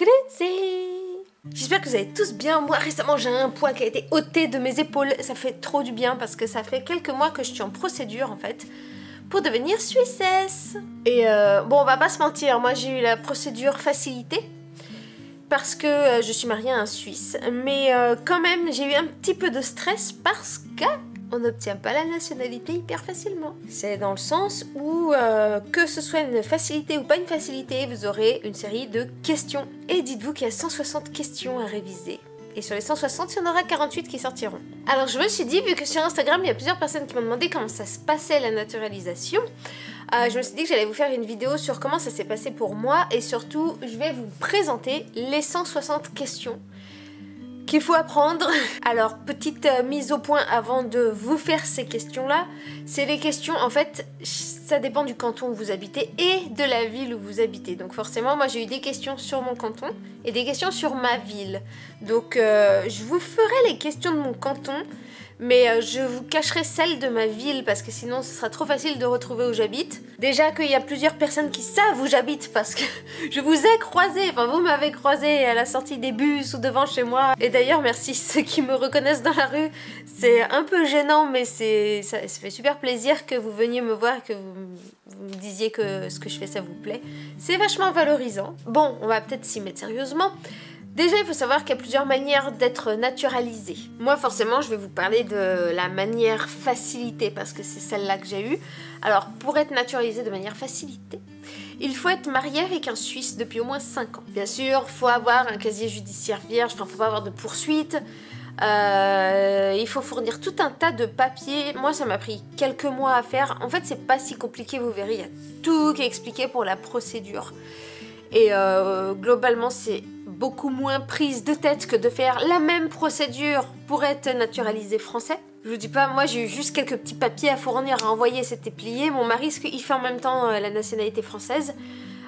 Grüezi! J'espère que vous allez tous bien. Moi récemment j'ai un poids qui a été ôté de mes épaules. Ça fait trop du bien parce que ça fait quelques mois que je suis en procédure en fait pour devenir Suissesse. Et bon, on va pas se mentir, moi j'ai eu la procédure facilitée parce que je suis mariée à un Suisse. Mais quand même j'ai eu un petit peu de stress parce que on n'obtient pas la nationalité hyper facilement. C'est dans le sens où, que ce soit une facilité ou pas une facilité, vous aurez une série de questions. Et dites-vous qu'il y a 160 questions à réviser. Et sur les 160, il y en aura 48 qui sortiront. Alors je me suis dit, vu que sur Instagram, il y a plusieurs personnes qui m'ont demandé comment ça se passait la naturalisation, je me suis dit que j'allais vous faire une vidéo sur comment ça s'est passé pour moi. Et surtout, je vais vous présenter les 160 questions qu'il faut apprendre. Alors, petite mise au point avant de vous faire ces questions-là. C'est les questions, en fait, ça dépend du canton où vous habitez et de la ville où vous habitez. Donc forcément, moi j'ai eu des questions sur mon canton et des questions sur ma ville. Donc je vous ferai les questions de mon canton, mais je vous cacherai celles de ma ville parce que sinon ce sera trop facile de retrouver où j'habite. Déjà qu'il y a plusieurs personnes qui savent où j'habite parce que je vous ai croisé, enfin vous m'avez croisé à la sortie des bus ou devant chez moi. Et d'ailleurs merci ceux qui me reconnaissent dans la rue. C'est un peu gênant mais ça fait super plaisir que vous veniez me voir, que vous me disiez que ce que je fais ça vous plaît. C'est vachement valorisant. Bon, on va peut-être s'y mettre sérieusement. Déjà, il faut savoir qu'il y a plusieurs manières d'être naturalisé. Moi, forcément, je vais vous parler de la manière facilitée parce que c'est celle-là que j'ai eue. Alors, pour être naturalisé de manière facilitée, il faut être marié avec un Suisse depuis au moins 5 ans. Bien sûr, il faut avoir un casier judiciaire vierge, enfin, il ne faut pas avoir de poursuite. Il faut fournir tout un tas de papiers. Moi, ça m'a pris quelques mois à faire. En fait, c'est pas si compliqué, vous verrez. Il y a tout qui est expliqué pour la procédure. Et globalement, c'est beaucoup moins prise de tête que de faire la même procédure pour être naturalisé français. Je vous dis pas, moi j'ai eu juste quelques petits papiers à fournir, à envoyer, c'était plié. Mon mari, il fait en même temps la nationalité française.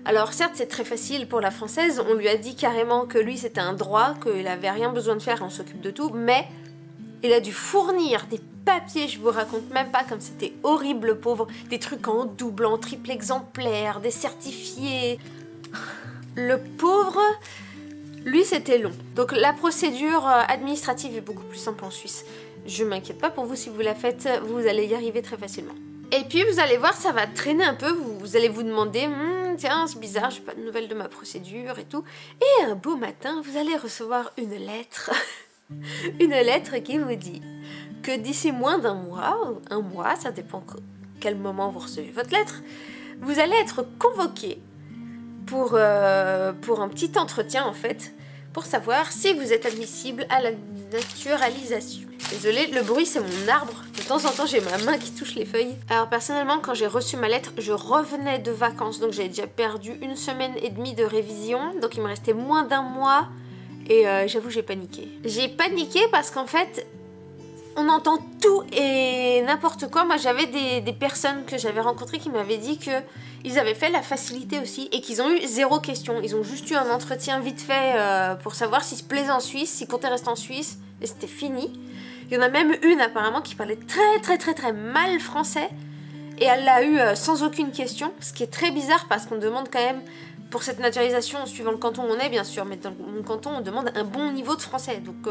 Alors certes, c'est très facile pour la française, on lui a dit carrément que lui c'était un droit, qu'il avait rien besoin de faire, on s'occupe de tout, mais il a dû fournir des papiers, je vous raconte même pas comme c'était horrible le pauvre, des trucs en double, en triple exemplaire, des certifiés. Le pauvre, lui c'était long. Donc la procédure administrative est beaucoup plus simple en Suisse. Je m'inquiète pas pour vous, si vous la faites, vous allez y arriver très facilement. Et puis vous allez voir, ça va traîner un peu, vous allez vous demander, tiens c'est bizarre, j'ai pas de nouvelles de ma procédure et tout. Et un beau matin, vous allez recevoir une lettre, une lettre qui vous dit que d'ici moins d'un mois, un mois, ça dépend quel moment vous recevez votre lettre, vous allez être convoqué pour un petit entretien en fait, pour savoir si vous êtes admissible à la naturalisation. Désolée, le bruit c'est mon arbre, de temps en temps j'ai ma main qui touche les feuilles. Alors personnellement quand j'ai reçu ma lettre, je revenais de vacances, donc j'ai déjà perdu 1 semaine et demie de révision, donc il me restait moins d'un mois et j'avoue j'ai paniqué. J'ai paniqué parce qu'en fait on entend tout et n'importe quoi. Moi j'avais des personnes que j'avais rencontrées qui m'avaient dit qu'ils avaient fait la facilité aussi et qu'ils ont eu 0 question. Ils ont juste eu un entretien vite fait pour savoir s'ils se plaisaient en Suisse, s'ils comptaient rester en Suisse et c'était fini. Il y en a même une apparemment qui parlait très mal français et elle l'a eu sans aucune question, ce qui est très bizarre parce qu'on demande quand même pour cette naturalisation, suivant le canton où on est bien sûr, mais dans mon canton on demande un bon niveau de français. Donc,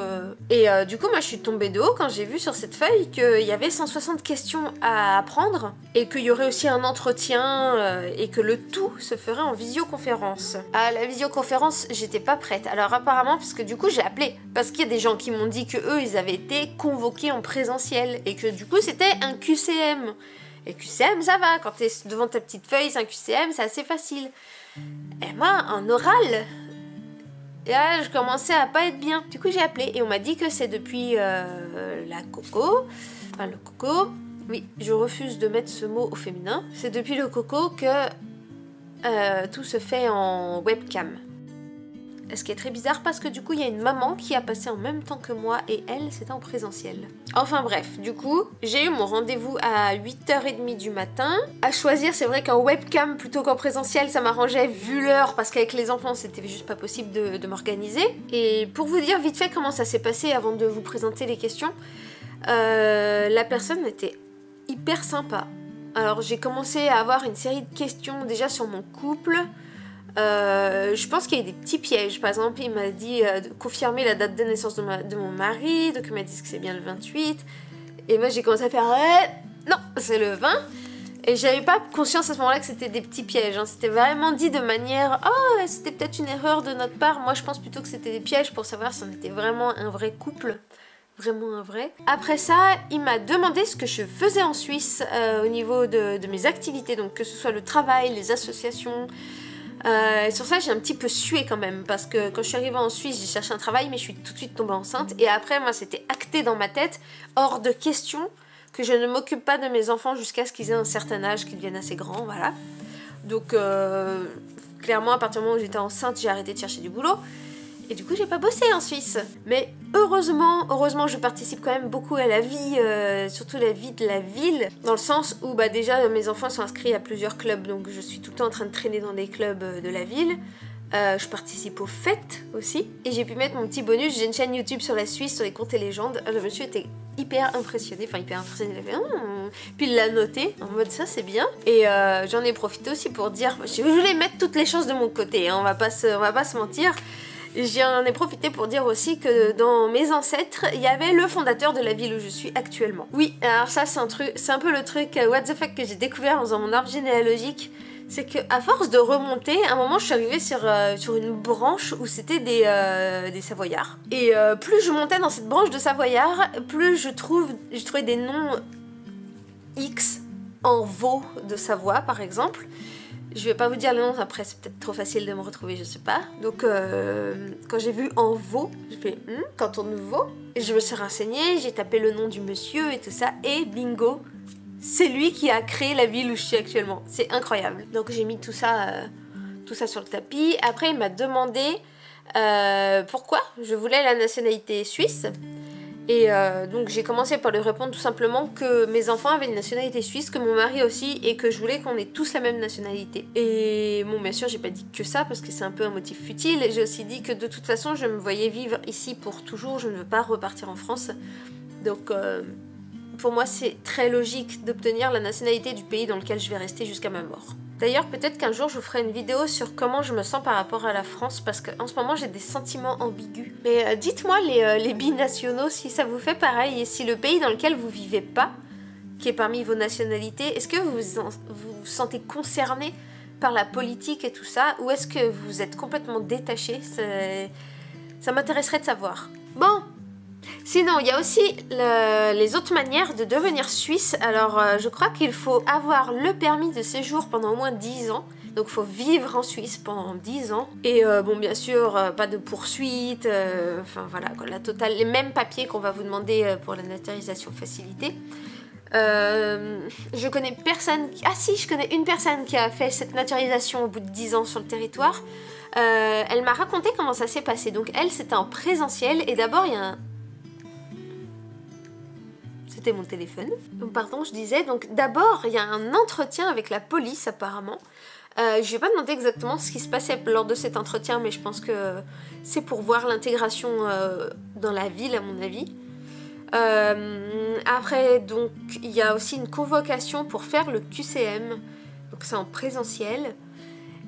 du coup moi je suis tombée de haut quand j'ai vu sur cette feuille qu'il y avait 160 questions à apprendre et qu'il y aurait aussi un entretien et que le tout se ferait en visioconférence. À la visioconférence j'étais pas prête, alors apparemment parce que du coup j'ai appelé, parce qu'il y a des gens qui m'ont dit que eux ils avaient été convoqués en présentiel et que du coup c'était un QCM. Et QCM ça va, quand t'es devant ta petite feuille c'est un QCM, c'est assez facile. Et moi, en oral, là, je commençais à pas être bien. Du coup, j'ai appelé et on m'a dit que c'est depuis la coco, enfin le coco. Oui, je refuse de mettre ce mot au féminin. C'est depuis le coco que tout se fait en webcam. Ce qui est très bizarre parce que du coup il y a une maman qui a passé en même temps que moi et elle c'était en présentiel. Enfin bref, du coup j'ai eu mon rendez-vous à 8h30 du matin. À choisir, c'est vrai qu'en webcam plutôt qu'en présentiel ça m'arrangeait vu l'heure parce qu'avec les enfants c'était juste pas possible de m'organiser. Et pour vous dire vite fait comment ça s'est passé avant de vous présenter les questions, la personne était hyper sympa. Alors j'ai commencé à avoir une série de questions déjà sur mon couple, Je pense qu'il y a eu des petits pièges. Par exemple, il m'a dit de confirmer la date de naissance de mon mari, donc il m'a dit que c'est bien le 28. Et moi j'ai commencé à faire non, c'est le 20. Et j'avais pas conscience à ce moment-là que c'était des petits pièges. Hein. C'était vraiment dit de manière oh, c'était peut-être une erreur de notre part. Moi je pense plutôt que c'était des pièges pour savoir si on était vraiment un vrai couple. Vraiment un vrai. Après ça, il m'a demandé ce que je faisais en Suisse au niveau de mes activités, donc que ce soit le travail, les associations. Sur ça, j'ai un petit peu sué quand même, parce que quand je suis arrivée en Suisse, j'ai cherché un travail, mais je suis tout de suite tombée enceinte. Et après, moi, c'était acté dans ma tête, hors de question, que je ne m'occupe pas de mes enfants jusqu'à ce qu'ils aient un certain âge, qu'ils deviennent assez grands, voilà. Donc, clairement, à partir du moment où j'étais enceinte, j'ai arrêté de chercher du boulot. Et du coup, j'ai pas bossé en Suisse. Mais heureusement, je participe quand même beaucoup à la vie, surtout la vie de la ville, dans le sens où bah, déjà mes enfants sont inscrits à plusieurs clubs, donc je suis tout le temps en train de traîner dans des clubs de la ville. Je participe aux fêtes aussi, et j'ai pu mettre mon petit bonus. J'ai une chaîne YouTube sur la Suisse, sur les contes et légendes. Le monsieur était hyper impressionné, il a fait puis il l'a noté en mode ça c'est bien. Et j'en ai profité aussi pour dire, je voulais mettre toutes les chances de mon côté, hein, on va pas se mentir. J'en ai profité pour dire aussi que dans mes ancêtres, il y avait le fondateur de la ville où je suis actuellement. Oui, alors ça c'est un peu le truc what the fuck que j'ai découvert en faisant mon arbre généalogique. C'est qu'à force de remonter, à un moment je suis arrivée sur une branche où c'était des Savoyards. Et plus je montais dans cette branche de Savoyards, plus je trouvais des noms X en Vaud de Savoie par exemple. Je vais pas vous dire le nom, après c'est peut-être trop facile de me retrouver, je sais pas. Donc quand j'ai vu en Vaud, j'ai fait canton de Vaud. Et je me suis renseignée, j'ai tapé le nom du monsieur et tout ça, et bingo, c'est lui qui a créé la ville où je suis actuellement. C'est incroyable. Donc j'ai mis tout ça sur le tapis. Après il m'a demandé pourquoi je voulais la nationalité suisse. Et donc j'ai commencé par lui répondre tout simplement que mes enfants avaient une nationalité suisse, que mon mari aussi, et que je voulais qu'on ait tous la même nationalité. Et bon, bien sûr, j'ai pas dit que ça parce que c'est un peu un motif futile. J'ai aussi dit que de toute façon, je me voyais vivre ici pour toujours, je ne veux pas repartir en France. Donc pour moi, c'est très logique d'obtenir la nationalité du pays dans lequel je vais rester jusqu'à ma mort. D'ailleurs, peut-être qu'un jour, je vous ferai une vidéo sur comment je me sens par rapport à la France, parce qu'en ce moment, j'ai des sentiments ambigus. Mais dites-moi, les binationaux, si ça vous fait pareil, et si le pays dans lequel vous vivez pas, qui est parmi vos nationalités, est-ce que vous vous sentez concerné par la politique et tout ça, ou est-ce que vous êtes complètement détaché? Ça m'intéresserait de savoir. Bon. Sinon, il y a aussi les autres manières de devenir suisse. Alors, je crois qu'il faut avoir le permis de séjour pendant au moins 10 ans. Donc, il faut vivre en Suisse pendant 10 ans. Et bon, bien sûr, pas de poursuite. Enfin, voilà, la totale. Les mêmes papiers qu'on va vous demander pour la naturalisation facilitée. Je connais personne... Ah si, je connais une personne qui a fait cette naturalisation au bout de 10 ans sur le territoire. Elle m'a raconté comment ça s'est passé. Donc, elle, c'était en présentiel. Et d'abord, il y a un... C'était mon téléphone. Pardon, je disais. Donc d'abord, il y a un entretien avec la police apparemment. Je vais pas demander exactement ce qui se passait lors de cet entretien, mais je pense que c'est pour voir l'intégration dans la ville, à mon avis. Après, donc, il y a aussi une convocation pour faire le QCM. Donc c'est en présentiel.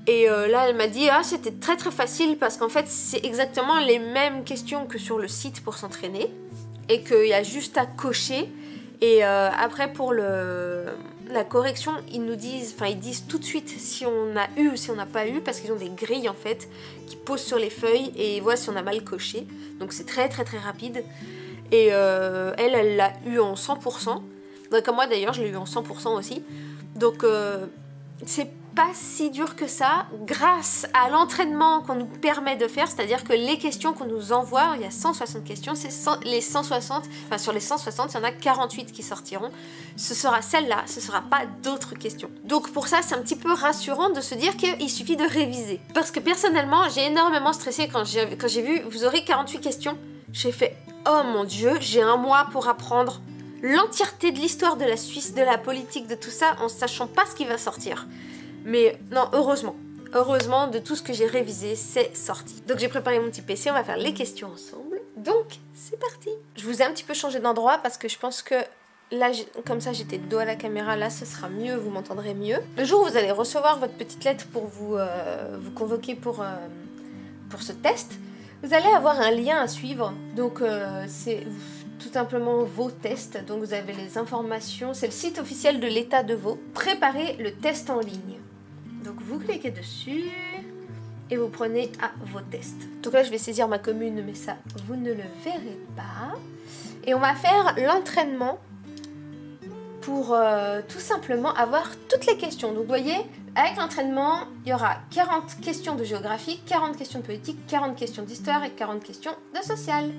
Et là, elle m'a dit, ah, c'était très très facile parce qu'en fait, c'est exactement les mêmes questions que sur le site pour s'entraîner. Et qu'il y a juste à cocher. Et après pour la correction, ils disent tout de suite si on a eu ou si on n'a pas eu, parce qu'ils ont des grilles en fait qui posent sur les feuilles et ils voient si on a mal coché. Donc c'est très très très rapide. Et elle l'a eu en 100%. Donc, comme moi d'ailleurs, je l'ai eu en 100% aussi. Donc c'est pas si dur que ça grâce à l'entraînement qu'on nous permet de faire, c'est-à-dire que les questions qu'on nous envoie, il y a 160 questions, c'est les 160, enfin sur les 160, il y en a 48 qui sortiront. Ce sera celle-là, ce sera pas d'autres questions. Donc pour ça, c'est un petit peu rassurant de se dire qu'il suffit de réviser. Parce que personnellement, j'ai énormément stressé quand j'ai vu, vous aurez 48 questions. J'ai fait, oh mon Dieu, j'ai un mois pour apprendre l'entièreté de l'histoire de la Suisse, de la politique, de tout ça, en sachant pas ce qui va sortir. Mais non, heureusement, de tout ce que j'ai révisé, c'est sorti. Donc j'ai préparé mon petit PC, on va faire les questions ensemble. Donc, c'est parti. Je vous ai un petit peu changé d'endroit parce que je pense que Là, comme ça, j'étais de dos à la caméra. Là, ce sera mieux, vous m'entendrez mieux. Le jour où vous allez recevoir votre petite lettre pour vous convoquer pour ce test, vous allez avoir un lien à suivre. Donc, c'est tout simplement vos tests. Donc, vous avez les informations. C'est le site officiel de l'État de Vaud. Préparez le test en ligne. Donc, vous cliquez dessus et vous prenez vos tests. Donc là, je vais saisir ma commune, mais ça, vous ne le verrez pas. Et on va faire l'entraînement pour tout simplement avoir toutes les questions. Donc vous voyez, avec l'entraînement, il y aura 40 questions de géographie, 40 questions de politique, 40 questions d'histoire et 40 questions de social.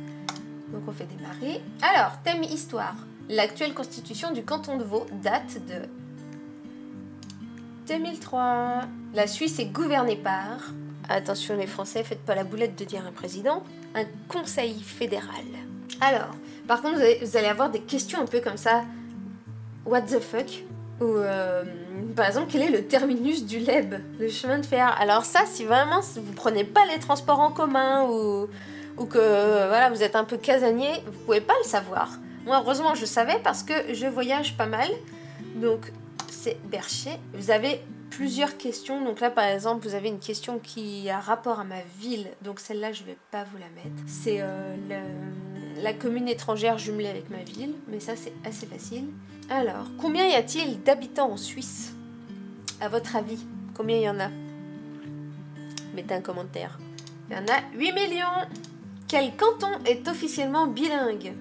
Donc on fait démarrer. Alors, thème histoire. L'actuelle constitution du canton de Vaud date de 2003. La Suisse est gouvernée par... Attention les Français, faites pas la boulette de dire un président. Un conseil fédéral. Alors, par contre, vous allez avoir des questions un peu comme ça. What the fuck? Ou par exemple, quel est le terminus du LEB, le chemin de fer? Alors ça, si vraiment vous prenez pas les transports en commun ou que voilà, vous êtes un peu casanier, vous pouvez pas le savoir. Moi, heureusement, je savais parce que je voyage pas mal. Donc, c'est Bercher. Vous avez plusieurs questions. Donc là, par exemple, vous avez une question qui a rapport à ma ville. Donc celle-là, je vais pas vous la mettre. C'est la commune étrangère jumelée avec ma ville. Mais ça, c'est assez facile. Alors, combien y a-t-il d'habitants en Suisse? À votre avis, combien il y en a? Mettez un commentaire. Il y en a 8 millions. Quel canton est officiellement bilingue?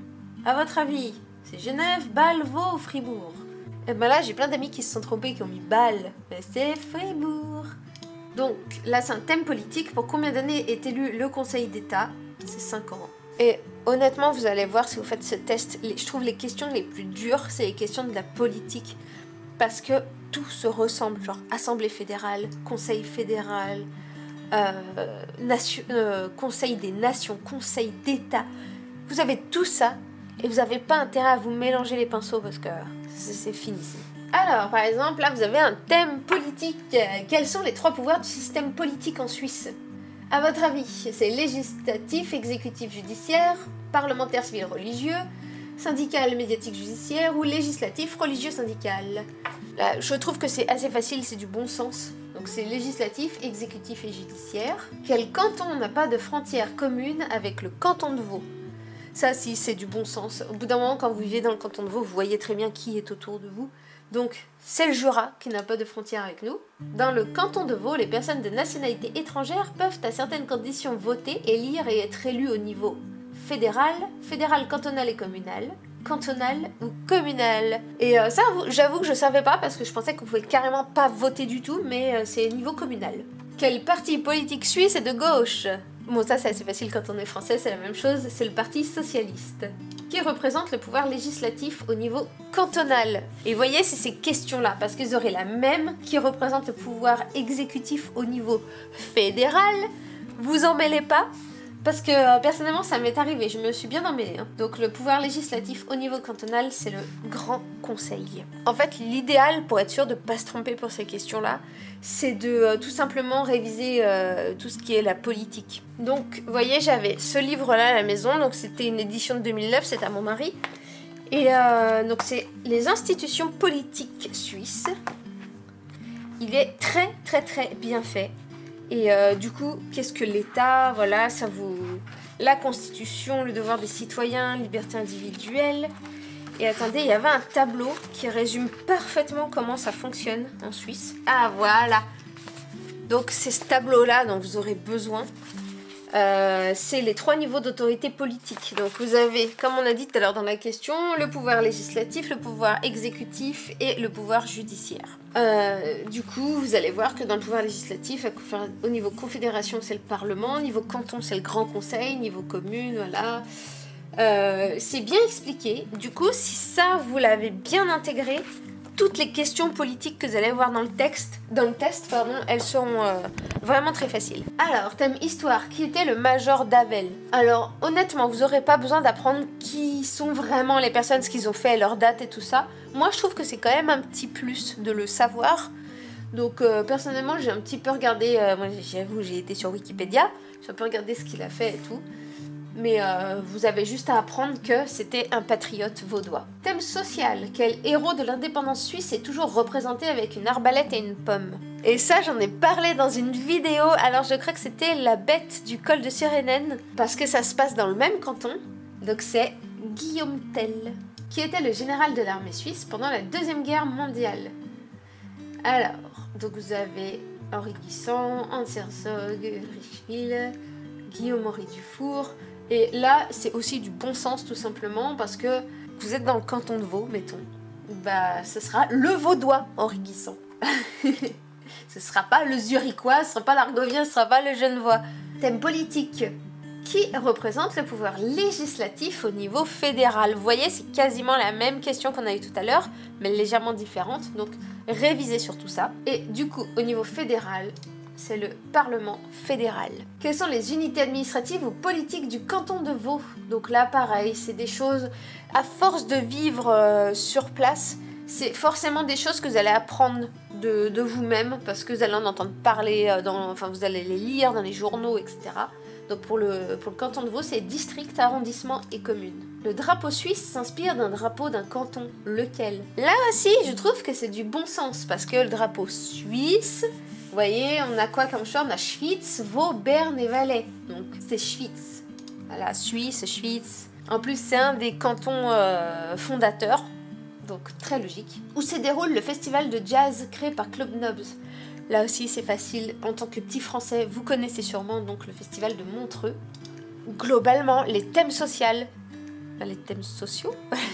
À votre avis, c'est Genève, Bâle, Vaud ou Fribourg? Et ben là, j'ai plein d'amis qui se sont trompés, qui ont mis Bâle. Mais c'est Fribourg. Donc, là, c'est un thème politique. Pour combien d'années est élu le Conseil d'État? C'est 5 ans. Et honnêtement, vous allez voir si vous faites ce test, je trouve les questions les plus dures, c'est les questions de la politique. Parce que tout se ressemble, genre Assemblée fédérale, Conseil fédéral, Conseil des nations, Conseil d'État. Vous avez tout ça et vous n'avez pas intérêt à vous mélanger les pinceaux parce que c'est fini. Alors, par exemple, là, vous avez un thème politique. Quels sont les 3 pouvoirs du système politique en Suisse? À votre avis, c'est législatif, exécutif, judiciaire, parlementaire, civil, religieux, syndical, médiatique, judiciaire ou législatif, religieux, syndical? Là, je trouve que c'est assez facile, c'est du bon sens. Donc c'est législatif, exécutif et judiciaire. Quel canton n'a pas de frontière commune avec le canton de Vaud? Ça, si, c'est du bon sens. Au bout d'un moment, quand vous vivez dans le canton de Vaud, vous voyez très bien qui est autour de vous. Donc, c'est le Jura qui n'a pas de frontière avec nous. Dans le canton de Vaud, les personnes de nationalité étrangère peuvent à certaines conditions voter, élire et être élues au niveau fédéral, cantonal et communal, cantonal ou communal. Et ça, j'avoue que je savais pas parce que je pensais qu'on pouvait carrément pas voter du tout, mais c'est niveau communal. Quel parti politique suisse est de gauche? Bon, ça c'est assez facile quand on est français, c'est la même chose, c'est le Parti socialiste, qui représente le pouvoir législatif au niveau cantonal. Et voyez, c'est ces questions-là, parce qu'ils auraient la même qui représente le pouvoir exécutif au niveau fédéral. Vous en mêlez pas, parce que personnellement ça m'est arrivé, je me suis bien emmêlée. Donc le pouvoir législatif au niveau cantonal, c'est le Grand Conseil. En fait, l'idéal pour être sûr de ne pas se tromper pour ces questions-là, c'est de tout simplement réviser tout ce qui est la politique. Donc, vous voyez, j'avais ce livre-là à la maison, donc c'était une édition de 2009, c'est à mon mari. Et donc c'est les institutions politiques suisses. Il est très très très bien fait. Et du coup, qu'est-ce que l'État? Voilà, ça vous... La Constitution, le devoir des citoyens, liberté individuelle. Et attendez, il y avait un tableau qui résume parfaitement comment ça fonctionne en Suisse. Ah, voilà. Donc, c'est ce tableau-là dont vous aurez besoin. C'est les 3 niveaux d'autorité politique. Donc, vous avez, comme on a dit tout à l'heure dans la question, le pouvoir législatif, le pouvoir exécutif et le pouvoir judiciaire. Du coup, vous allez voir que dans le pouvoir législatif, au niveau confédération, c'est le Parlement, au niveau canton, c'est le Grand Conseil, niveau commune, voilà. C'est bien expliqué. Du coup, si ça, vous l'avez bien intégré, toutes les questions politiques que vous allez voir dans le test, elles seront vraiment très faciles. Alors, thème histoire, qui était le major d'Avel? Alors, honnêtement, vous n'aurez pas besoin d'apprendre qui sont vraiment les personnes, ce qu'ils ont fait, leur date et tout ça. Moi, je trouve que c'est quand même un petit plus de le savoir. Donc, personnellement, j'ai un petit peu regardé, moi, j'avoue, j'ai été sur Wikipédia, j'ai un peu regardé ce qu'il a fait et tout. mais vous avez juste à apprendre que c'était un patriote vaudois. Thème social, quel héros de l'indépendance suisse est toujours représenté avec une arbalète et une pomme? Et ça, j'en ai parlé dans une vidéo, alors je crois que c'était la bête du col de Suresnes, parce que ça se passe dans le même canton, donc c'est Guillaume Tell, qui était le général de l'armée suisse pendant la Deuxième Guerre mondiale. Alors, donc vous avez Henri Guisan, Hans Herzog, Richeville, Guillaume-Henri Dufour. Et là, c'est aussi du bon sens tout simplement parce que vous êtes dans le canton de Vaud, mettons. Bah, ce sera le Vaudois, Henri Guisan. Ce sera pas le Zurichois, ce sera pas l'Argovien, ce sera pas le Genevois. Thème politique. Qui représente le pouvoir législatif au niveau fédéral? Vous voyez, c'est quasiment la même question qu'on a eu tout à l'heure, mais légèrement différente. Donc, révisez sur tout ça. Et du coup, au niveau fédéral, c'est le Parlement fédéral. Quelles sont les unités administratives ou politiques du canton de Vaud? Donc là, pareil, c'est des choses, à force de vivre sur place, c'est forcément des choses que vous allez apprendre de vous-même, parce que vous allez en entendre parler, enfin vous allez les lire dans les journaux, etc. Donc pour le canton de Vaud, c'est district, arrondissement et commune. Le drapeau suisse s'inspire d'un drapeau d'un canton. Lequel? Là aussi, je trouve que c'est du bon sens, parce que le drapeau suisse, vous voyez, on a quoi comme choix? On a Schwyz, Vaud, Berne et Valais. Donc c'est Schwyz. Voilà, Suisse, Schwyz. En plus, c'est un des cantons fondateurs, donc très logique. Où se déroule le festival de jazz créé par Club Nobs. Là aussi, c'est facile. En tant que petit français, vous connaissez sûrement donc le festival de Montreux. Globalement, les thèmes sociaux,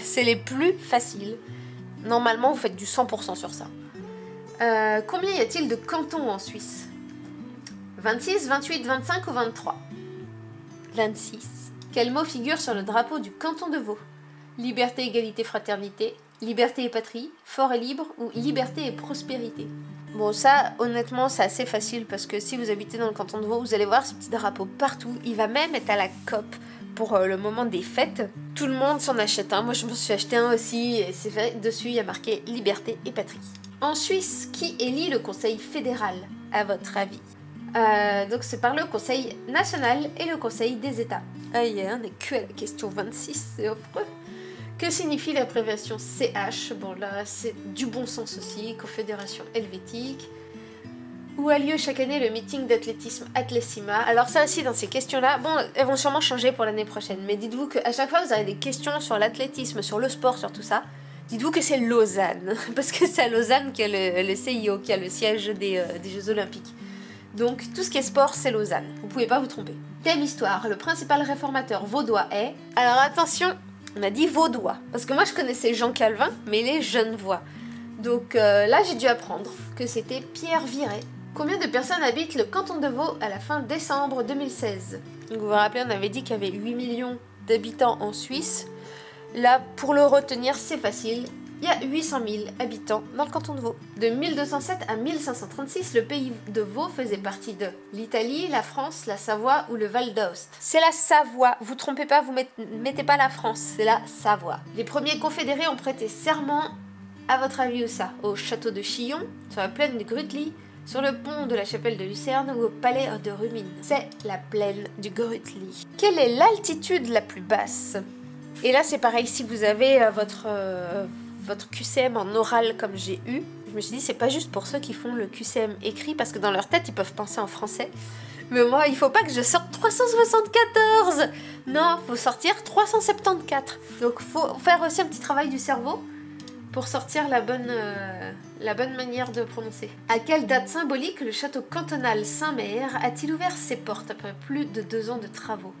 c'est les plus faciles. Normalement, vous faites du 100% sur ça. Combien y a-t-il de cantons en Suisse? 26, 28, 25 ou 23? 26. Quel mot figure sur le drapeau du canton de Vaud? Liberté, égalité, fraternité, liberté et patrie, fort et libre ou liberté et prospérité? Bon, ça, honnêtement, c'est assez facile parce que si vous habitez dans le canton de Vaud, vous allez voir ce petit drapeau partout. Il va même être à la COP pour le moment des fêtes. Tout le monde s'en achète un. Moi, je m'en suis acheté un aussi et c'est vrai, dessus, il y a marqué liberté et patrie. En Suisse, qui élit le conseil fédéral, à votre avis? Donc, c'est par le conseil national et le conseil des États. Ah, on n'est que à la question 26, c'est affreux. Que signifie l'abréviation CH? Bon là, c'est du bon sens aussi, Confédération Helvétique. Où a lieu chaque année le meeting d'athlétisme Athlésima? Alors ça aussi, dans ces questions-là, bon, elles vont sûrement changer pour l'année prochaine, mais dites-vous qu'à chaque fois vous avez des questions sur l'athlétisme, sur le sport, sur tout ça, dites-vous que c'est Lausanne, parce que c'est à Lausanne qu'il y a le CIO, qui a le siège des Jeux Olympiques. Donc tout ce qui est sport, c'est Lausanne, vous pouvez pas vous tromper. Thème histoire, le principal réformateur vaudois est... Alors attention, on a dit vaudois, parce que moi je connaissais Jean Calvin, mais les Genevois. Donc là j'ai dû apprendre que c'était Pierre Viret. Combien de personnes habitent le canton de Vaud à la fin décembre 2016? Donc vous vous rappelez, on avait dit qu'il y avait 8 millions d'habitants en Suisse. Là, pour le retenir, c'est facile. Il y a 800 000 habitants dans le canton de Vaud. De 1207 à 1536, le pays de Vaud faisait partie de l'Italie, la France, la Savoie ou le Val d'Aoste. C'est la Savoie, vous trompez pas, vous mettez pas la France, c'est la Savoie. Les premiers confédérés ont prêté serment, à votre avis où ça? Au château de Chillon, sur la plaine de Grutli, sur le pont de la chapelle de Lucerne ou au palais de Rumine. C'est la plaine du Grutli. Quelle est l'altitude la plus basse? Et là c'est pareil, si vous avez votre QCM en oral comme j'ai eu, je me suis dit c'est pas juste pour ceux qui font le QCM écrit parce que dans leur tête ils peuvent penser en français. Mais moi il faut pas que je sorte 374. Non, faut sortir 374. Donc faut faire aussi un petit travail du cerveau pour sortir la bonne manière de prononcer. À quelle date symbolique le château cantonal Saint-Méry a-t-il ouvert ses portes après plus de 2 ans de travaux?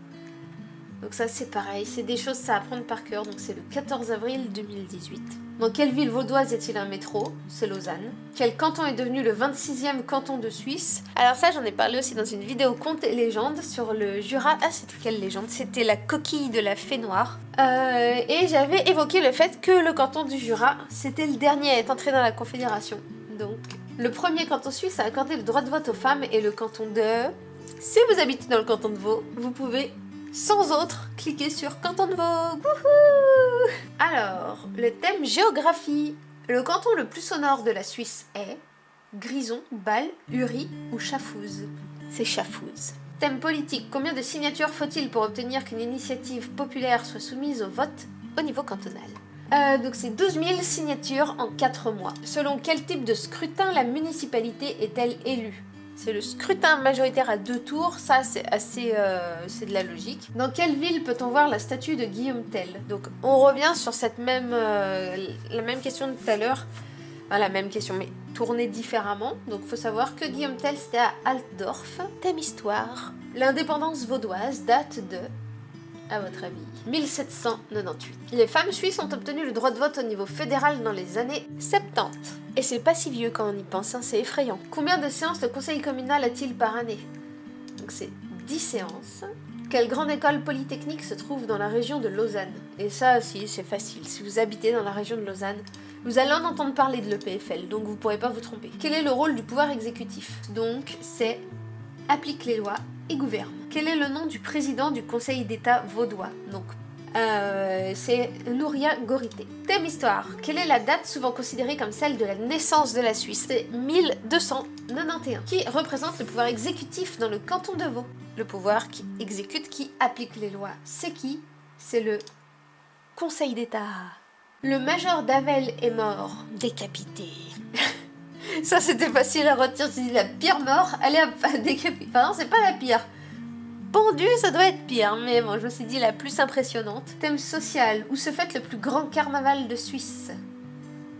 Donc ça c'est pareil, c'est des choses à apprendre par cœur, donc c'est le 14 avril 2018. Dans quelle ville vaudoise y a-t-il un métro? C'est Lausanne. Quel canton est devenu le 26e canton de Suisse? Alors ça j'en ai parlé aussi dans une vidéo conte et légende sur le Jura. Ah c'était quelle légende? C'était la coquille de la fée noire. Et j'avais évoqué le fait que le canton du Jura, c'était le dernier à être entré dans la Confédération. Donc le premier canton suisse à accorder le droit de vote aux femmes est le canton de... Si vous habitez dans le canton de Vaud, vous pouvez... sans autre, cliquez sur canton de Vaud. Wouhou! Alors, le thème géographie. Le canton le plus au nord de la Suisse est Grison, Bâle, Uri ou Schaffhouse? C'est Schaffhouse. Thème politique. Combien de signatures faut-il pour obtenir qu'une initiative populaire soit soumise au vote au niveau cantonal? Donc c'est 12 000 signatures en 4 mois. Selon quel type de scrutin la municipalité est-elle élue? C'est le scrutin majoritaire à 2 tours, ça c'est assez... c'est de la logique. Dans quelle ville peut-on voir la statue de Guillaume Tell? Donc on revient sur cette même... la même question de tout à l'heure. Enfin, la même question, mais tournée différemment. Donc faut savoir que Guillaume Tell c'était à Altdorf. Thème histoire. L'indépendance vaudoise date de... à votre avis? 1798. Les femmes suisses ont obtenu le droit de vote au niveau fédéral dans les années 70. Et c'est pas si vieux quand on y pense, hein, c'est effrayant. Combien de séances le conseil communal a-t-il par année? Donc c'est 10 séances. Quelle grande école polytechnique se trouve dans la région de Lausanne? Et ça aussi, c'est facile. Si vous habitez dans la région de Lausanne, vous allez en entendre parler de l'EPFL, donc vous pourrez pas vous tromper. Quel est le rôle du pouvoir exécutif? Donc c'est applique les lois et gouverne. Quel est le nom du président du Conseil d'État vaudois? Donc c'est Nouria Gorité. Thème histoire. Quelle est la date souvent considérée comme celle de la naissance de la Suisse? C'est 1291. Qui représente le pouvoir exécutif dans le canton de Vaud? Le pouvoir qui exécute, qui applique les lois. C'est qui? C'est le Conseil d'État. Le major d'Avel est mort. Décapité. Ça c'était facile à retenir. Tu dis la pire mort, elle est décapitée. Enfin non, c'est pas la pire. Pendu, ça doit être pire, mais bon, je me suis dit la plus impressionnante. Thème social, où se fête le plus grand carnaval de Suisse?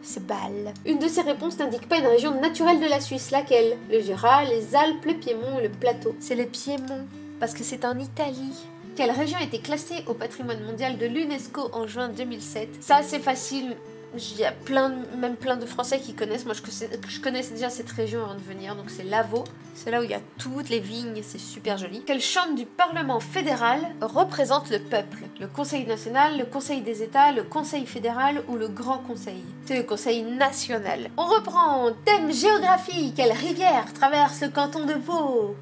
C'est Bâle. Une de ces réponses n'indique pas une région naturelle de la Suisse, laquelle? Le Jura, les Alpes, le Piémont et le Plateau. C'est le Piémont, parce que c'est en Italie. Quelle région a été classée au patrimoine mondial de l'UNESCO en juin 2007? Ça, c'est facile. Il y a même plein de Français qui connaissent. Moi, je connaissais déjà cette région avant de venir. Donc, c'est Lavaux. C'est là où il y a toutes les vignes. C'est super joli. Quelle chambre du Parlement fédéral représente le peuple? Le Conseil national, le Conseil des États, le Conseil fédéral ou le Grand Conseil? C'est le Conseil national. On reprend. Thème géographie. Quelle rivière traverse le canton de Vaud?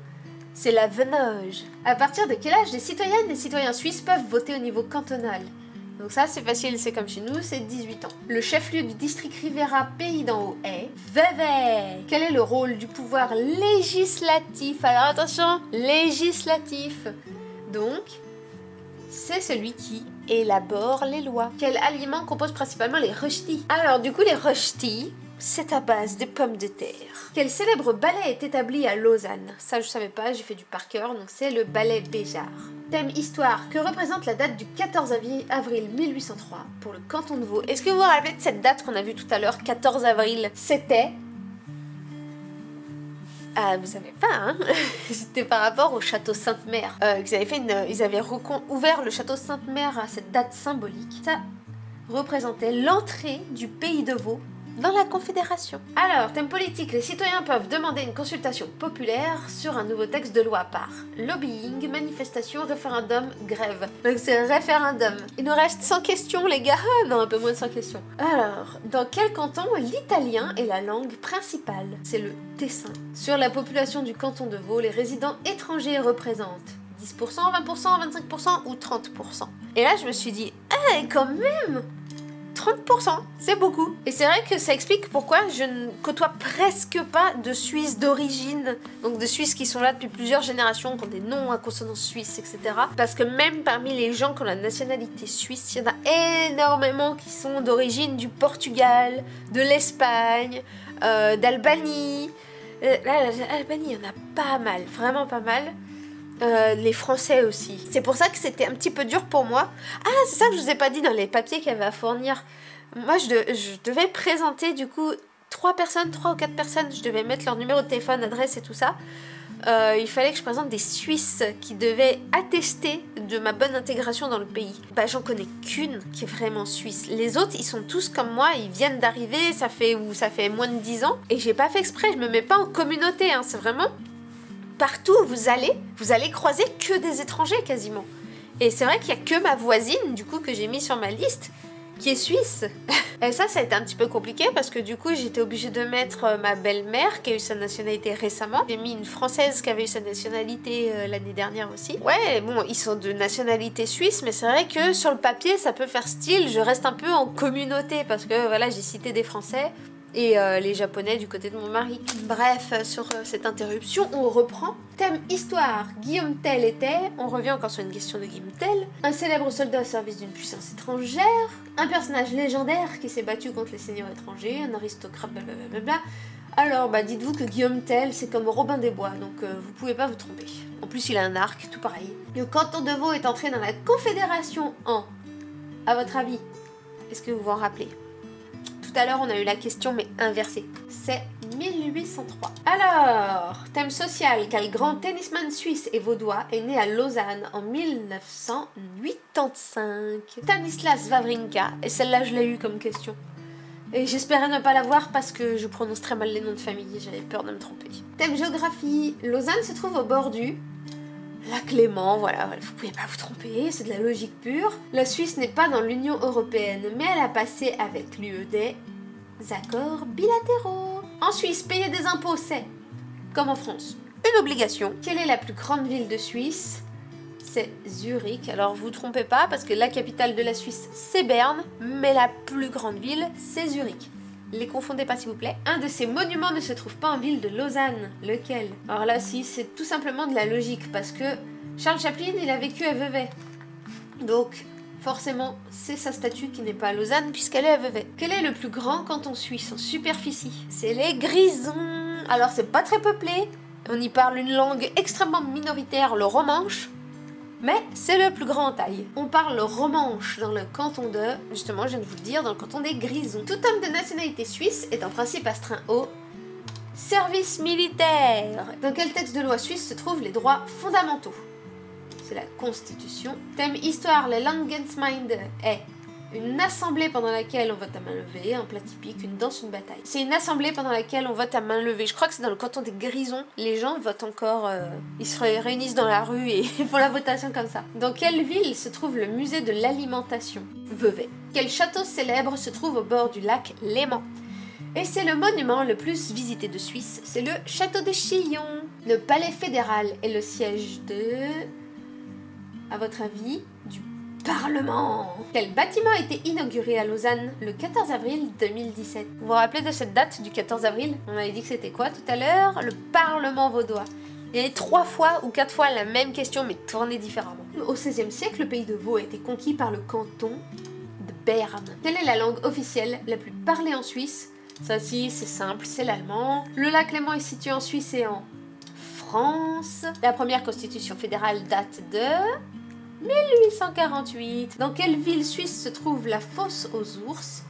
C'est la Venoge. À partir de quel âge les citoyennes et citoyens suisses peuvent voter au niveau cantonal? Donc ça c'est facile, c'est comme chez nous, c'est 18 ans. Le chef-lieu du district Rivera Pays d'en Haut est Vevey. Quel est le rôle du pouvoir législatif? Alors attention, législatif. Donc, c'est celui qui élabore les lois. Quel aliment compose principalement les rösti? Alors du coup les rösti, c'est à base de pommes de terre. Quel célèbre ballet est établi à Lausanne? Ça je savais pas, j'ai fait du par cœur, donc c'est le ballet Béjart. Thème histoire, que représente la date du 14 avril 1803 pour le canton de Vaud? Est-ce que vous vous rappelez de cette date qu'on a vue tout à l'heure, 14 avril? C'était... Ah, vous savez pas, hein? C'était par rapport au château Sainte-Mère. Ils avaient ouvert le château Sainte-Mère à cette date symbolique. Ça représentait l'entrée du pays de Vaud dans la Confédération. Alors, thème politique, les citoyens peuvent demander une consultation populaire sur un nouveau texte de loi par lobbying, manifestation, référendum, grève. Donc c'est un référendum. Il nous reste 100 questions les gars. Non, un peu moins de 100 questions. Alors, dans quel canton l'italien est la langue principale? C'est le Tessin. Sur la population du canton de Vaud, les résidents étrangers représentent 10%, 20%, 25% ou 30%. Et là je me suis dit, ah quand même 30%, c'est beaucoup. Et c'est vrai que ça explique pourquoi je ne côtoie presque pas de Suisses d'origine, donc de Suisses qui sont là depuis plusieurs générations, qui ont des noms à consonance suisse, etc. Parce que même parmi les gens qui ont la nationalité suisse, il y en a énormément qui sont d'origine du Portugal, de l'Espagne, d'Albanie. L'Albanie, il y en a pas mal, vraiment pas mal. Les Français aussi. C'est pour ça que c'était un petit peu dur pour moi. Ah, c'est ça que je vous ai pas dit dans les papiers qu'il y avait à fournir. Moi, je devais présenter du coup 3 ou 4 personnes. Je devais mettre leur numéro de téléphone, adresse et tout ça. Il fallait que je présente des Suisses qui devaient attester de ma bonne intégration dans le pays. Bah, j'en connais qu'une qui est vraiment suisse. Les autres, ils sont tous comme moi, ils viennent d'arriver, ça fait moins de 10 ans. Et j'ai pas fait exprès, je me mets pas en communauté, hein, c'est vraiment... Partout où vous allez croiser que des étrangers quasiment. Et c'est vrai qu'il n'y a que ma voisine, du coup, que j'ai mis sur ma liste, qui est suisse. Et ça a été un petit peu compliqué parce que du coup, j'étais obligée de mettre ma belle-mère qui a eu sa nationalité récemment. J'ai mis une Française qui avait eu sa nationalité l'année dernière aussi. Ouais, bon, ils sont de nationalité suisse, mais c'est vrai que sur le papier, ça peut faire style. Je reste un peu en communauté parce que voilà, j'ai cité des Français. Et les Japonais du côté de mon mari. Bref, sur cette interruption, on reprend. Thème histoire, Guillaume Tell était, on revient encore sur une question de Guillaume Tell, un célèbre soldat au service d'une puissance étrangère, un personnage légendaire qui s'est battu contre les seigneurs étrangers, un aristocrate, blablabla. Alors, dites-vous que Guillaume Tell, c'est comme Robin des Bois, donc vous pouvez pas vous tromper. En plus, il a un arc, tout pareil. Le canton de Vaud est entré dans la Confédération en... À votre avis, est-ce que vous vous en rappelez? Tout à l'heure, on a eu la question, mais inversée. C'est 1803. Alors, thème social, quel grand tennisman suisse et vaudois est né à Lausanne en 1985? Stanislas Wawrinka, et celle-là, je l'ai eu comme question. Et j'espérais ne pas l'avoir parce que je prononce très mal les noms de famille et j'avais peur de me tromper. Thème géographie, Lausanne se trouve au bord du... Lac Léman, voilà, vous pouvez pas vous tromper, c'est de la logique pure. La Suisse n'est pas dans l'Union Européenne, mais elle a passé avec l'UE des accords bilatéraux. En Suisse, payer des impôts, c'est, comme en France, une obligation. Quelle est la plus grande ville de Suisse? C'est Zurich. Alors vous trompez pas, parce que la capitale de la Suisse, c'est Berne, mais la plus grande ville, c'est Zurich. Les confondez pas s'il vous plaît. Un de ces monuments ne se trouve pas en ville de Lausanne. Lequel? Alors là, si, c'est tout simplement de la logique, parce que Charles Chaplin, il a vécu à Vevey. Donc, forcément, c'est sa statue qui n'est pas à Lausanne, puisqu'elle est à Vevey. Quel est le plus grand canton suisse en superficie? C'est les Grisons. Alors, c'est pas très peuplé. On y parle une langue extrêmement minoritaire, le romanche. Mais c'est le plus grand en taille. On parle le romanche dans le canton de... Justement, je viens de vous le dire, dans le canton des Grisons. Tout homme de nationalité suisse est en principe astreint au service militaire. Dans quel texte de loi suisse se trouvent les droits fondamentaux? C'est la Constitution. Thème histoire, le Langensgemeinde est une assemblée pendant laquelle on vote à main levée, un plat typique, une danse, une bataille. C'est une assemblée pendant laquelle on vote à main levée. Je crois que c'est dans le canton des Grisons. Les gens votent encore... Ils se réunissent dans la rue et font la votation comme ça. Dans quelle ville se trouve le musée de l'alimentation? Vevey. Quel château célèbre se trouve au bord du lac Léman? Et c'est le monument le plus visité de Suisse. C'est le château de Chillon. Le palais fédéral est le siège de... À votre avis, du Parlement. Quel bâtiment a été inauguré à Lausanne le 14 avril 2017? Vous vous rappelez de cette date du 14 avril? On avait dit que c'était quoi tout à l'heure? Le Parlement vaudois. Il y a 3 fois ou 4 fois la même question mais tournée différemment. Au XVIe siècle, le pays de Vaud a été conquis par le canton de Berne. Quelle est la langue officielle la plus parlée en Suisse? Ça aussi, c'est simple, c'est l'allemand. Le lac Léman est situé en Suisse et en France. La première constitution fédérale date de... 1848. Dans quelle ville suisse se trouve la fosse aux ours?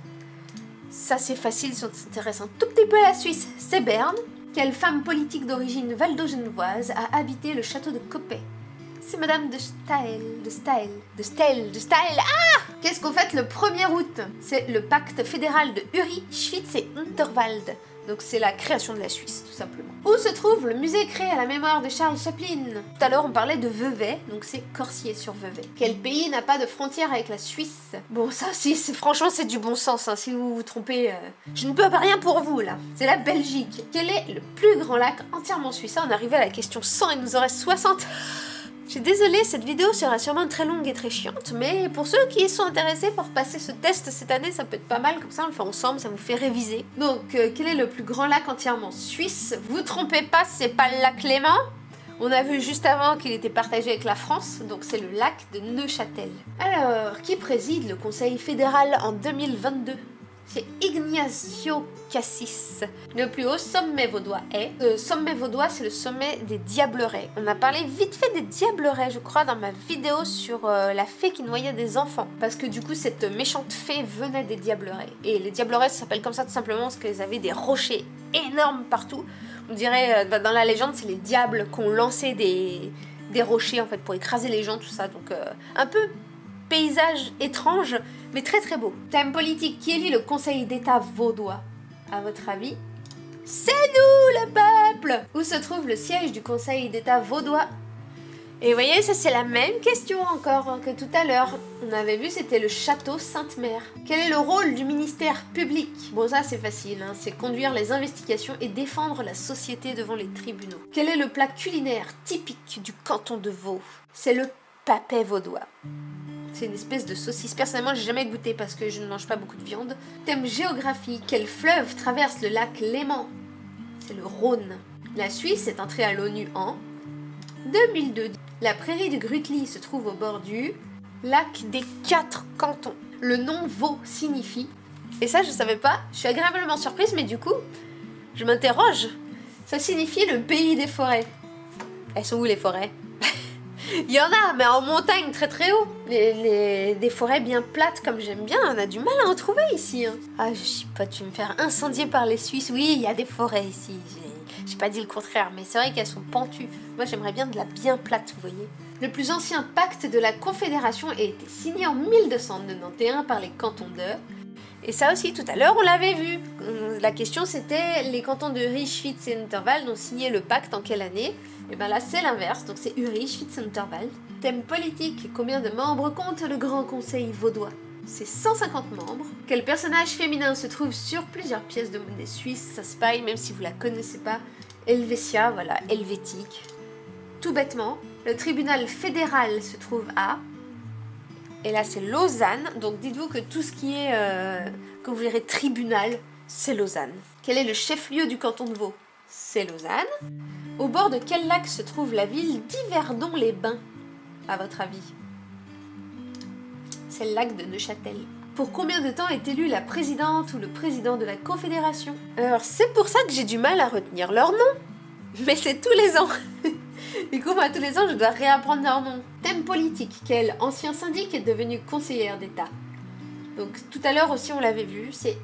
Ça c'est facile si on s'intéresse un tout petit peu à la Suisse, c'est Berne. Quelle femme politique d'origine valdo-genevoise a habité le château de Coppet? C'est Madame de Staël. Ah! Qu'est-ce qu'on fête le 1er août? C'est le pacte fédéral de Uri, Schwyz et Unterwald. Donc c'est la création de la Suisse, tout simplement. Où se trouve le musée créé à la mémoire de Charles Chaplin? Tout à l'heure, on parlait de Vevey, donc c'est Corsier-sur-Vevey. Quel pays n'a pas de frontière avec la Suisse? Bon, ça, si, franchement, c'est du bon sens. Hein. Si vous vous trompez, je ne peux rien pour vous, là. C'est la Belgique. Quel est le plus grand lac entièrement suisse? On arrivait à la question 100, il nous en reste 60. Je suis désolée, cette vidéo sera sûrement très longue et très chiante, mais pour ceux qui sont intéressés pour passer ce test cette année, ça peut être pas mal, comme ça on le fait ensemble, ça vous fait réviser. Donc, quel est le plus grand lac entièrement suisse? Vous trompez pas, c'est pas le lac Léman. On a vu juste avant qu'il était partagé avec la France, donc c'est le lac de Neuchâtel. Alors, qui préside le Conseil fédéral en 2022? C'est Ignacio Cassis. Le plus haut sommet vaudois est... Le sommet vaudois, c'est le sommet des Diablerets. On a parlé vite fait des Diablerets, je crois, dans ma vidéo sur la fée qui noyait des enfants. Parce que du coup, cette méchante fée venait des Diablerets. Et les Diablerets s'appellent comme ça tout simplement parce qu'ils avaient des rochers énormes partout. On dirait, dans la légende, c'est les diables qui ont lancé des rochers, en fait, pour écraser les gens, tout ça. Donc, un peu... paysage étrange, mais très très beau. Thème politique, qui élit le Conseil d'État vaudois? À votre avis? C'est nous, le peuple! Où se trouve le siège du Conseil d'État vaudois? Et vous voyez, ça c'est la même question encore que tout à l'heure. On avait vu, c'était le château Sainte-Mère. Quel est le rôle du ministère public? Bon, ça c'est facile, hein, c'est conduire les investigations et défendre la société devant les tribunaux. Quel est le plat culinaire typique du canton de Vaud? C'est le papet vaudois. C'est une espèce de saucisse. Personnellement, j'ai jamais goûté parce que je ne mange pas beaucoup de viande. Thème géographie. Quel fleuve traverse le lac Léman? C'est le Rhône. La Suisse est entrée à l'ONU en 2002. La prairie de Grutli se trouve au bord du lac des 4 cantons. Le nom Vaud signifie... Et ça, je savais pas. Je suis agréablement surprise, mais du coup, je m'interroge. Ça signifie le pays des forêts. Elles sont où les forêts? Il y en a, mais en montagne très très haut. Des forêts bien plates comme j'aime bien, on a du mal à en trouver ici. Hein. Ah, je chipote, tu vas me faire incendier par les Suisses. Oui, il y a des forêts ici. J'ai pas dit le contraire, mais c'est vrai qu'elles sont pentues. Moi, j'aimerais bien de la bien plate, vous voyez. Le plus ancien pacte de la Confédération a été signé en 1291 par les cantons de... Et ça aussi, tout à l'heure, on l'avait vu. La question, c'était les cantons de Uri, Schwytz et Unterwald ont signé le pacte en quelle année? Et bien là, c'est l'inverse. Donc c'est Uri, Schwytz et Unterwald. Thème politique. Combien de membres compte le Grand Conseil vaudois? C'est 150 membres. Quel personnage féminin se trouve sur plusieurs pièces de monnaie suisse? Ça se paille, même si vous la connaissez pas. Helvetia, voilà, helvétique. Tout bêtement, le tribunal fédéral se trouve à... Et là, c'est Lausanne. Donc, dites-vous que tout ce qui est, quand vous verrez tribunal, c'est Lausanne. Quel est le chef-lieu du canton de Vaud? C'est Lausanne. Au bord de quel lac se trouve la ville d'Yverdon-les-Bains, à votre avis? C'est le lac de Neuchâtel. Pour combien de temps est élue la présidente ou le président de la Confédération? Alors, c'est pour ça que j'ai du mal à retenir leur nom. Mais c'est tous les ans. Du coup, moi, tous les ans, je dois réapprendre leur nom. Thème politique. Quel ancien syndic est devenu conseillère d'État? Donc, tout à l'heure aussi, on l'avait vu, c'est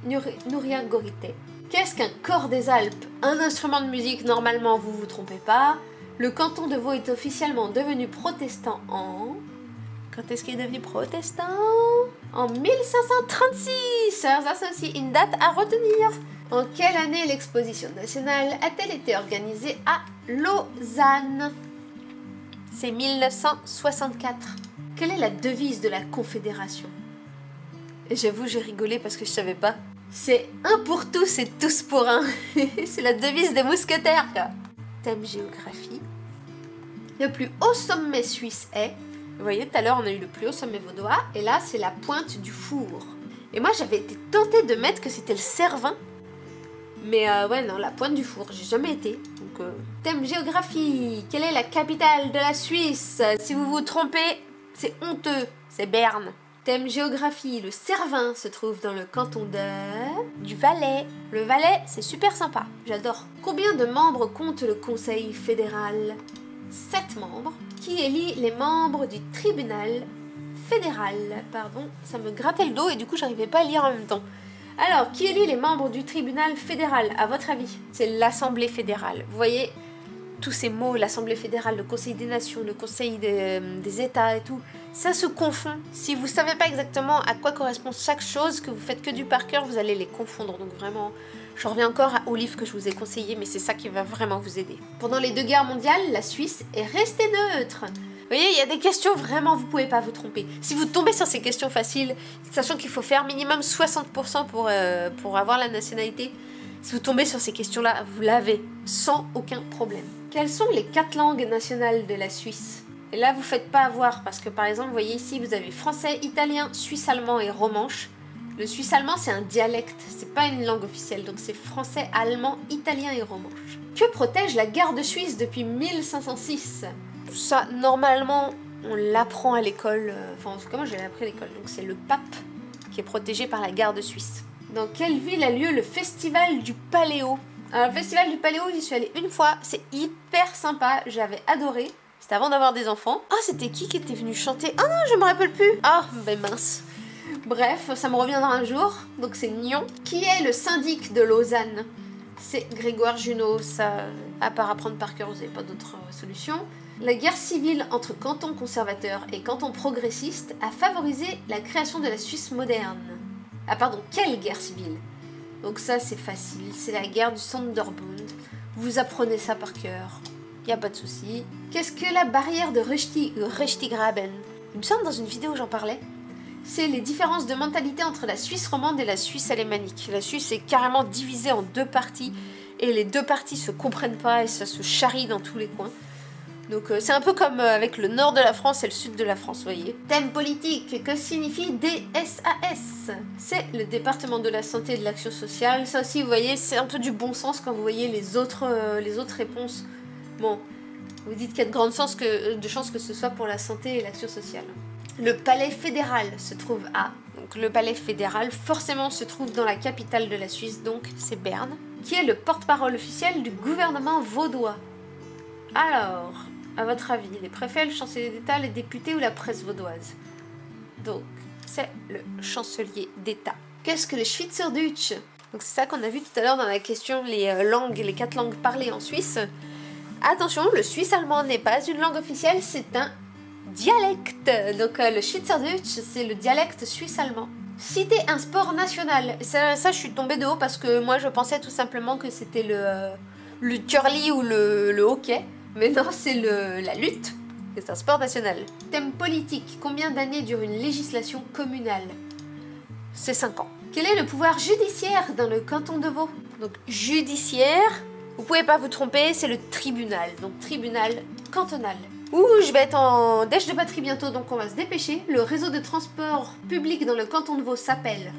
Nouria Gorité. Qu'est-ce qu'un corps des Alpes? Un instrument de musique, normalement, vous vous trompez pas. Le canton de Vaud est officiellement devenu protestant en... Quand est-ce qu'il est devenu protestant? En 1536. Alors ça, c'est aussi une date à retenir. En quelle année l'exposition nationale a-t-elle été organisée à Lausanne? C'est 1964. Quelle est la devise de la Confédération? Et j'avoue, j'ai rigolé parce que je savais pas. C'est un pour tous et tous pour un. C'est la devise des mousquetaires, quoi. Thème géographie. Le plus haut sommet suisse est... Vous voyez, tout à l'heure, on a eu le plus haut sommet vaudois. Et là, c'est la pointe du Four. Et moi, j'avais été tentée de mettre que c'était le Cervin. Mais ouais, non, la pointe du Four, j'ai jamais été. Donc, thème géographie. Quelle est la capitale de la Suisse? Si vous vous trompez, c'est honteux. C'est Berne. Thème géographie. Le Cervin se trouve dans le canton du Valais. Le Valais, c'est super sympa. J'adore. Combien de membres compte le Conseil fédéral? 7 membres. Qui élit les membres du tribunal fédéral? Pardon, ça me grattait le dos et du coup, j'arrivais pas à lire en même temps. Alors, qui élit les membres du tribunal fédéral, à votre avis? C'est l'Assemblée fédérale. Vous voyez, tous ces mots, l'Assemblée fédérale, le Conseil des Nations, le Conseil des États et tout, ça se confond. Si vous savez pas exactement à quoi correspond chaque chose, que vous faites que du par cœur, vous allez les confondre. Donc vraiment, je reviens encore au livre que je vous ai conseillé, mais c'est ça qui va vraiment vous aider. Pendant les 2 guerres mondiales, la Suisse est restée neutre. Vous voyez, il y a des questions, vraiment, vous pouvez pas vous tromper. Si vous tombez sur ces questions faciles, sachant qu'il faut faire minimum 60% pour avoir la nationalité, si vous tombez sur ces questions-là, vous l'avez, sans aucun problème. Quelles sont les 4 langues nationales de la Suisse? Et là, vous faites pas avoir, parce que par exemple, vous voyez ici, vous avez français, italien, suisse-allemand et romanche. Le suisse-allemand, c'est un dialecte, c'est pas une langue officielle, donc c'est français, allemand, italien et romanche. Que protège la garde suisse depuis 1506? Ça, normalement, on l'apprend à l'école, enfin en tout cas moi je l'ai appris à l'école, donc c'est le pape qui est protégé par la garde suisse. Dans quelle ville a lieu le festival du Paléo? Alors le festival du Paléo, j'y suis allée une fois, c'est hyper sympa, j'avais adoré. C'était avant d'avoir des enfants. Ah, c'était qui était venu chanter? Ah non, je me rappelle plus. Ah, ben mince. Bref, ça me reviendra un jour, donc c'est Nyon. Qui est le syndic de Lausanne? C'est Grégoire Junot, ça, à part apprendre par cœur, vous n'avez pas d'autre solution. La guerre civile entre cantons conservateurs et cantons progressistes a favorisé la création de la Suisse moderne. Ah pardon, quelle guerre civile? Donc ça c'est facile, c'est la guerre du Sonderbund. Vous apprenez ça par cœur, y a pas de souci. Qu'est-ce que la barrière de Rechtigraben? Il me semble dans une vidéo j'en parlais. C'est les différences de mentalité entre la Suisse romande et la Suisse alémanique. La Suisse est carrément divisée en 2 parties et les 2 parties se comprennent pas et ça se charrie dans tous les coins. Donc c'est un peu comme avec le nord de la France et le sud de la France, vous voyez. Thème politique, que signifie DSAS? C'est le département de la santé et de l'action sociale. Ça aussi, vous voyez, c'est un peu du bon sens quand vous voyez les autres réponses. Bon, vous dites qu'il y a de grandes chances que ce soit pour la santé et l'action sociale. Le palais fédéral se trouve à... Donc le palais fédéral, forcément, se trouve dans la capitale de la Suisse, donc c'est Berne, qui est le porte-parole officiel du gouvernement vaudois. Alors, à votre avis, les préfets, le chancelier d'État, les députés ou la presse vaudoise? Donc, c'est le chancelier d'État. Qu'est-ce que le Schweizerdeutsch? Donc c'est ça qu'on a vu tout à l'heure dans la question, les 4 langues parlées en Suisse. Attention, le suisse allemand n'est pas une langue officielle, c'est un dialecte. Donc le Schweizerdeutsch, c'est le dialecte suisse-allemand. Citer un sport national. Ça, je suis tombée de haut parce que moi, je pensais tout simplement que c'était le curly ou le hockey. Mais non, c'est la lutte. C'est un sport national. Thème politique. Combien d'années dure une législation communale? C'est 5 ans. Quel est le pouvoir judiciaire dans le canton de Vaud? Donc judiciaire, vous pouvez pas vous tromper, c'est le tribunal. Donc tribunal cantonal. Ouh, je vais être en dèche de batterie bientôt, donc on va se dépêcher. Le réseau de transport public dans le canton de Vaud s'appelle...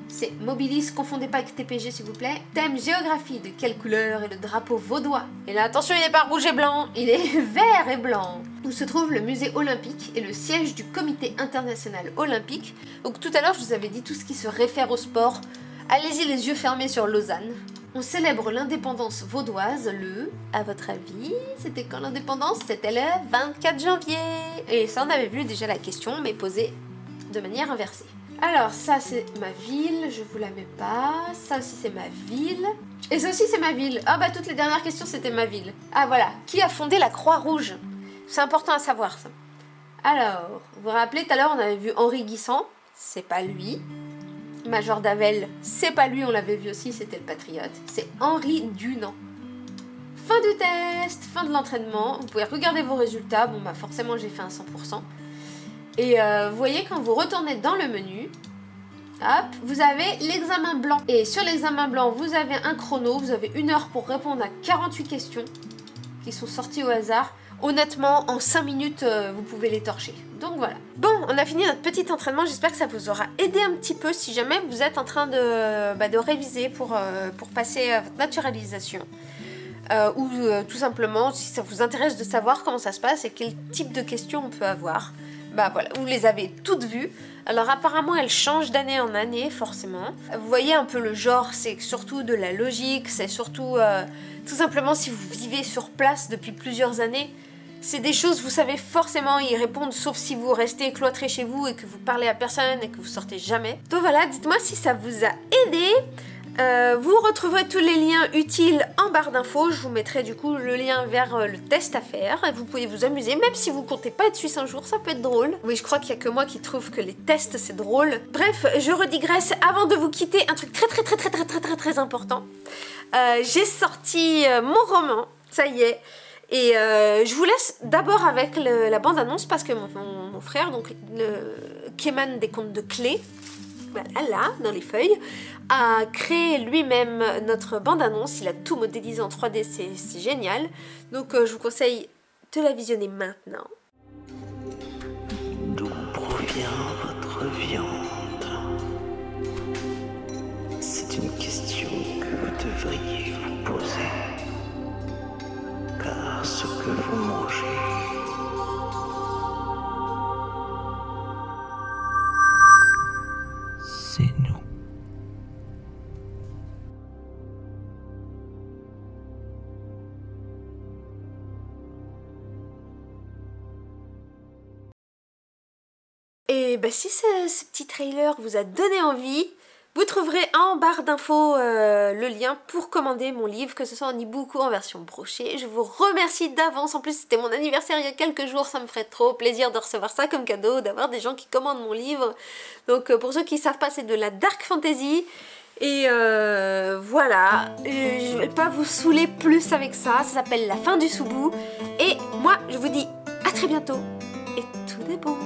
C'est Mobilis, confondez pas avec TPG s'il vous plaît. Thème géographie, de quelle couleur est le drapeau vaudois? Et là, attention, il n'est pas rouge et blanc, il est vert et blanc. Où se trouve le musée olympique et le siège du comité international olympique. Donc tout à l'heure, je vous avais dit tout ce qui se réfère au sport. Allez-y les yeux fermés sur Lausanne. On célèbre l'indépendance vaudoise le... À votre avis, c'était quand l'indépendance? C'était le 24 janvier. Et ça, on avait vu déjà la question, mais posée de manière inversée. Alors, ça c'est ma ville, je vous la mets pas. Ça aussi c'est ma ville. Et ça aussi c'est ma ville. Ah bah toutes les dernières questions c'était ma ville. Ah voilà, qui a fondé la Croix-Rouge? C'est important à savoir ça. Alors, vous vous rappelez tout à l'heure on avait vu Henri Guisan, c'est pas lui. Major Davel, c'est pas lui, on l'avait vu aussi, c'était le patriote. C'est Henri Dunant. Fin du test, fin de l'entraînement. Vous pouvez regarder vos résultats. Bon bah forcément j'ai fait un 100%. Et vous voyez, quand vous retournez dans le menu, hop, vous avez l'examen blanc. Et sur l'examen blanc, vous avez un chrono, vous avez 1 heure pour répondre à 48 questions qui sont sorties au hasard. Honnêtement, en 5 minutes, vous pouvez les torcher. Donc voilà. Bon, on a fini notre petit entraînement. J'espère que ça vous aura aidé un petit peu si jamais vous êtes en train de réviser pour passer à votre naturalisation. Ou tout simplement, si ça vous intéresse de savoir comment ça se passe et quel type de questions on peut avoir. Bah voilà, vous les avez toutes vues. Alors apparemment, elles changent d'année en année, forcément. Vous voyez un peu le genre, c'est surtout de la logique, c'est surtout tout simplement si vous vivez sur place depuis plusieurs années. C'est des choses, vous savez forcément y répondre, sauf si vous restez cloîtré chez vous et que vous parlez à personne et que vous sortez jamais. Donc voilà, dites-moi si ça vous a aidé. Vous retrouverez tous les liens utiles en barre d'infos. Je vous mettrai du coup le lien vers le test à faire et vous pouvez vous amuser, même si vous comptez pas être suisse un jour, ça peut être drôle. Oui, je crois qu'il y a que moi qui trouve que les tests c'est drôle. Bref, je redigresse avant de vous quitter un truc très important. J'ai sorti mon roman, ça y est. Et je vous laisse d'abord avec la bande-annonce parce que mon frère, donc Kéman des contes de clés, voilà, là, dans les feuilles, a créé lui-même notre bande-annonce. Il a tout modélisé en 3D, c'est génial. Donc je vous conseille de la visionner maintenant. D'où provient votre viande? C'est une question que vous devriez vous poser. Car ce que vous mangez... c'est nous. Et bah, si ce petit trailer vous a donné envie, vous trouverez en barre d'infos le lien pour commander mon livre, que ce soit en e-book ou en version brochée. Je vous remercie d'avance, en plus c'était mon anniversaire il y a quelques jours, ça me ferait trop plaisir de recevoir ça comme cadeau, d'avoir des gens qui commandent mon livre. Donc pour ceux qui ne savent pas, c'est de la dark fantasy. Et voilà, je vais pas vous saouler plus avec ça, ça s'appelle La fin du Soubou. Et moi je vous dis à très bientôt et tout est bon.